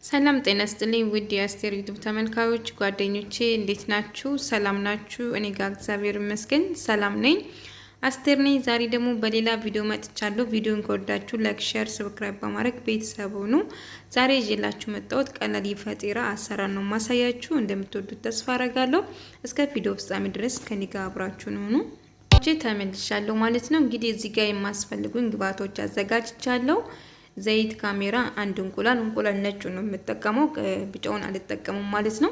ሰላም ጤና ይስጥልኝ ውድ የአስቴር ዩቲዩብ ተመልካዮች ጓደኞቼ እንዴት ናችሁ? ሰላም ናችሁ? እኔ ጋር እግዚአብሔር ይመስገን ሰላም ነኝ። አስቴር ነኝ። ዛሬ ደግሞ በሌላ ቪዲዮ መጥቻለሁ። ቪዲዮን ከወዳችሁ ላይክ፣ ሼር፣ ሰብስክራይብ በማድረግ ቤተሰብ ሁኑ። ዛሬ ይዤላችሁ መጣሁት ቀላል የፈጢራ አሰራር ነው ማሳያችሁ። እንደምትወዱት ተስፋ አደርጋለሁ። እስከ ቪዲዮ ፍጻሜ ድረስ ከኔ ጋር አብራችሁን ሁኑ። ተመልሻለሁ ማለት ነው። እንግዲህ እዚህ ጋር የማስፈልጉኝ ግብአቶች አዘጋጅቻለሁ። ዘይት፣ ካሜራ፣ አንድ እንቁላል ነጭ ነው የምጠቀመው፣ ቢጫውን አልጠቀምም ማለት ነው።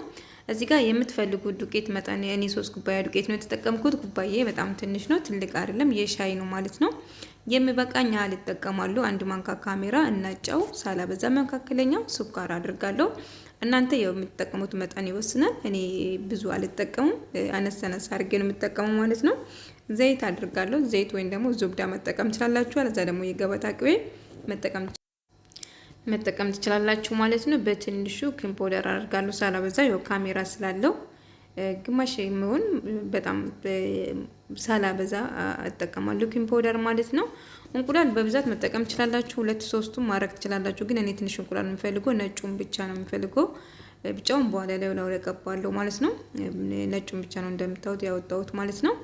እዚህ ጋር የምትፈልጉት ዱቄት መጠን እኔ 3 ኩባያ ዱቄት ነው የተጠቀምኩት። ኩባዬ በጣም ትንሽ ነው፣ ትልቅ አይደለም፣ የሻይ ነው ማለት ነው። የሚበቃኝ አልጠቀማለሁ። አንድ ማንካ ካሜራ እና ጨው ሳላበዛ መካከለኛው፣ ስኳር አድርጋለሁ። እናንተ የምትጠቀሙት መጠን ይወስናል። እኔ ብዙ አልጠቀሙም፣ አነስ አነስ አድርጌ ነው የምጠቀመው ማለት ነው። ዘይት አድርጋለሁ። ዘይት ወይም ደግሞ ዙብዳ መጠቀም ትችላላችሁ። አለዛ ደግሞ የገበታ ቅቤ መጠቀም ትችላላችሁ ማለት ነው። በትንሹ ኪንግ ፓውደር አድርጋለሁ ሳላበዛ፣ ያው ካሜራ ስላለው ግማሽ የሚሆን በጣም ሳላበዛ እጠቀማለሁ ኪንግ ፓውደር ማለት ነው። እንቁላል በብዛት መጠቀም ትችላላችሁ፣ 2-3ቱም ማድረግ ትችላላችሁ። ግን እኔ ትንሽ እንቁላል የምፈልገው ነጩን ብቻ ነው የምፈልገው። ቢጫውን በኋላ ላይ ቀባለሁ ማለት ነው። ነጩን ብቻ ነው እንደምታዩት ያወጣሁት ማለት ነው።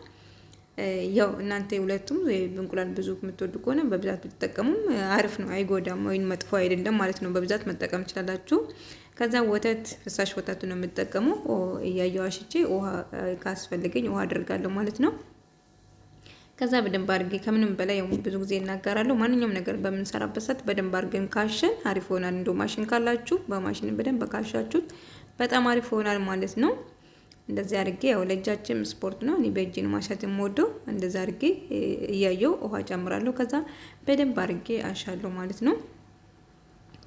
ያው እናንተ ሁለቱም እንቁላል ብዙ የምትወዱ ከሆነ በብዛት ብትጠቀሙም አሪፍ ነው፣ አይጎዳም ወይም መጥፎ አይደለም ማለት ነው። በብዛት መጠቀም ትችላላችሁ። ከዛ ወተት፣ ፍሳሽ ወተት ነው የምጠቀመው። እያየሁ አሽቼ ውሃ ካስፈልገኝ ውሃ አድርጋለሁ ማለት ነው። ከዛ በደንብ አድርጌ ከምንም በላይ ብዙ ጊዜ እናገራለሁ፣ ማንኛውም ነገር በምንሰራበት ሰዓት በደንብ አድርገን ካሸን አሪፍ ይሆናል። እንደው ማሽን ካላችሁ በማሽን በደንብ ካሻችሁት በጣም አሪፍ ይሆናል ማለት ነው። እንደዚህ አድርጌ ያው ለእጃችን ስፖርት ነው፣ እኔ በእጄ ነው ማሻት የምወደው። እንደዚህ አድርጌ እያየሁ ውሃ ጨምራለሁ። ከዛ በደንብ አድርጌ አሻለሁ ማለት ነው።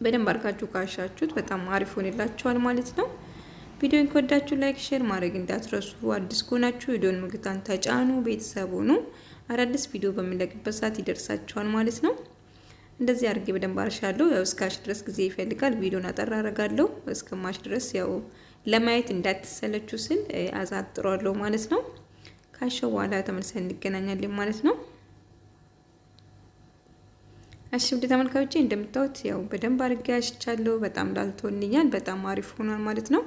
በደንብ አድርጋችሁ ካሻችሁት በጣም አሪፍ ሆነላችኋል ማለት ነው። ቪዲዮን ከወዳችሁ ላይክ፣ ሼር ማድረግ እንዳትረሱ። አዲስ ከሆናችሁ ቪዲዮን ምልክቱን ተጫኑ፣ ቤተሰብ ሁኑ። አዳዲስ ቪዲዮ በሚለቅበት ሰዓት ይደርሳችኋል ማለት ነው። እንደዚህ አድርጌ በደንብ አሻለሁ። ያው እስካሽ ድረስ ጊዜ ይፈልጋል። ቪዲዮን አጠር አደርጋለሁ እስከማሽ ድረስ ያው ለማየት እንዳትሰለቹ ስል አዛጥሯለሁ ማለት ነው። ካሸው በኋላ ተመልሰን እንገናኛለን ማለት ነው። እሺ ውድ ተመልካቾቼ እንደምታዩት ያው በደንብ አድርጌ አሽቻለሁ። በጣም ላልቶልኛል፣ በጣም አሪፍ ሆኗል ማለት ነው።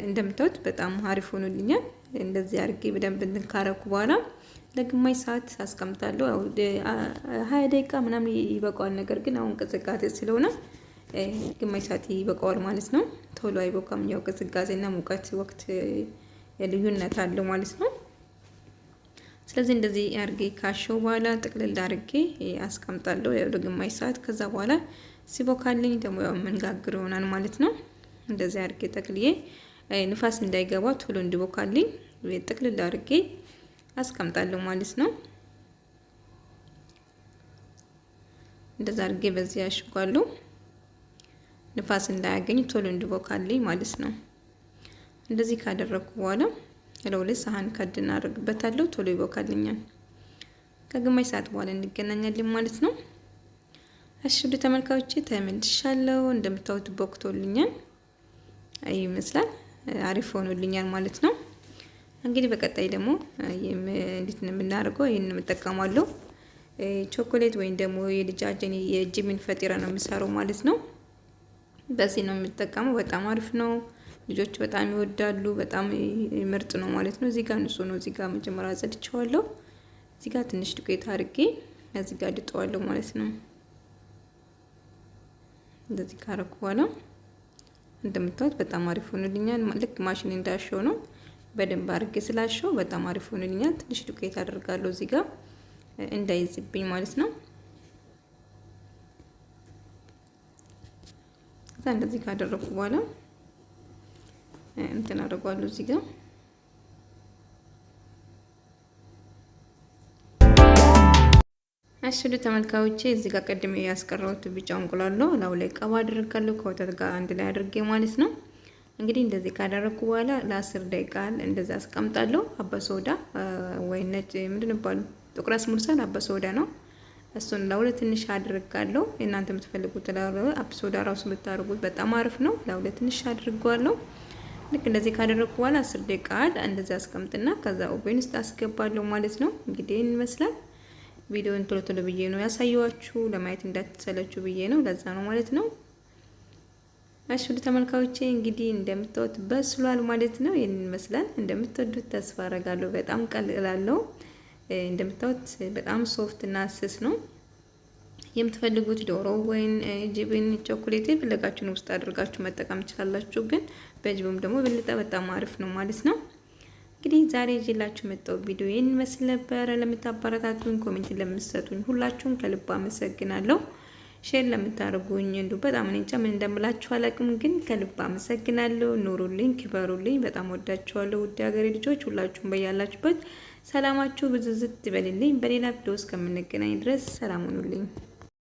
እንደምታዩት በጣም አሪፍ ሆኖልኛል። እንደዚህ አድርጌ በደንብ እንካረኩ በኋላ ለግማሽ ሰዓት አስቀምጣለሁ። ያው 20 ደቂቃ ምናምን ይበቃዋል። ነገር ግን አሁን ቅዝቃዜ ስለሆነ ግማሽ ሰዓት ይበቃዋል ማለት ነው። ቶሎ አይቦካም። ያው ቅዝቃዜና ሙቀት ወቅት ልዩነት አለው ማለት ነው። ስለዚህ እንደዚህ አድርጌ ካሸው በኋላ ጥቅልል አድርጌ አስቀምጣለሁ ያው ለግማሽ ሰዓት። ከዛ በኋላ ሲቦካልኝ ደግሞ ያው መንጋግር ይሆናል ማለት ነው። እንደዚህ አድርጌ ጠቅልዬ ንፋስ እንዳይገባ ቶሎ እንዲቦካልኝ ጥቅልል አድርጌ አስቀምጣለሁ ማለት ነው። እንደዛ አድርጌ በዚህ አሽጓለሁ ንፋስ እንዳያገኝ ቶሎ እንዲቦካልኝ ማለት ነው። እንደዚህ ካደረኩ በኋላ ለሁለት ሳህን ከድና አድርግበታለሁ፣ ቶሎ ይቦካልኛል። ከግማሽ ሰዓት በኋላ እንገናኛለን ማለት ነው። እሺ ውድ ተመልካቾቼ ተመልሻለሁ። እንደምታዩት ቦክቶልኛል፣ አይ ይመስላል አሪፍ ሆኖልኛል ማለት ነው። እንግዲህ በቀጣይ ደግሞ እንዴት ነው የምናደርገው? ይሄን እንጠቀማለሁ። ቾኮሌት ወይም ደግሞ የልጃችን የጅምን ፈጢራ ነው የምሰራው ማለት ነው። በዚህ ነው የምጠቀመው። በጣም አሪፍ ነው፣ ልጆች በጣም ይወዳሉ። በጣም ምርጥ ነው ማለት ነው። እዚህ ጋር ንጹህ ነው። እዚህ ጋር መጀመሪያ አጸድቼዋለሁ። እዚህ ጋር ትንሽ ዱቄት አድርጌ እዚህ ጋር ድጠዋለሁ ማለት ነው። እንደዚህ ካረኩ በኋላ እንደምታዩት በጣም አሪፍ ሆኖልኛል። ልክ ማሽን እንዳሸው ነው። በደንብ አድርጌ ስላሸው በጣም አሪፍ ሆኖልኛል። ትንሽ ዱቄት አደርጋለሁ እዚህ ጋር እንዳይዝብኝ ማለት ነው። እንደዚህ ካደረኩ በኋላ እንትን አደርጋለሁ እዚህ ጋር አሽሉ ተመልካዮቼ እዚህ ጋር ቀድሜ ያስቀረውት ቢጫ እንቁላል ነው ላው ላይ ቀባ አድርጋለሁ ከወተት ጋር አንድ ላይ አድርጌ ማለት ነው። እንግዲህ እንደዚህ ካደረኩ በኋላ ለ10 ደቂቃ እንደዛ አስቀምጣለሁ። አበሶዳ ወይ ነጭ ምንድን ነው ጥቁር አስሙርሳን አበሶዳ ነው። እሱን ለሁለት ትንሽ አድርጋለሁ። እናንተ የምትፈልጉት አብሶዳ ራሱ ብታደርጉት በጣም አሪፍ ነው። ለሁለት ትንሽ አድርጋለሁ። ልክ እንደዚህ ካደረኩ በኋላ 10 ደቂቃ እንደዚህ አስቀምጥና ከዛ ኦቨን ውስጥ አስገባለሁ ማለት ነው። እንግዲህ ይመስላል። ቪዲዮን ቶሎ ቶሎ ብዬ ነው ያሳየዋችሁ፣ ለማየት እንዳትሰለቹ ብዬ ነው። ለዛ ነው ማለት ነው። እሺ ውድ ተመልካቾቼ እንግዲህ እንደምታዩት በስሏል ማለት ነው። ይሄን ይመስላል። እንደምትወዱት ተስፋ አደርጋለሁ። በጣም ቀላል እንደምታዩት በጣም ሶፍት እና ስስ ነው። የምትፈልጉት ዶሮ ወይን ጅብን ቾኮሌት የፈለጋችሁን ውስጥ አድርጋችሁ መጠቀም ትችላላችሁ። ግን በጅብም ደግሞ በልጣ በጣም አሪፍ ነው ማለት ነው። እንግዲህ ዛሬ ይዤላችሁ መጣው ቪዲዮ ይሄን ይመስል ነበር። ለምታበረታቱኝ ኮሜንት ለምትሰጡኝ ሁላችሁም ከልብ አመሰግናለሁ። ሼር ለምታደርጉኝ እንዱ በጣም እንጃ ምን እንደምላችሁ አላውቅም፣ ግን ከልብ አመሰግናለሁ። ኑሩልኝ፣ ክበሩልኝ። በጣም ወዳችኋለሁ ውድ ሀገሬ ልጆች። ሁላችሁም በያላችሁበት ሰላማችሁ ብዝዝት ይበልልኝ። በሌላ ቪዲዮ እስከምንገናኝ ድረስ ሰላም ሁኑልኝ።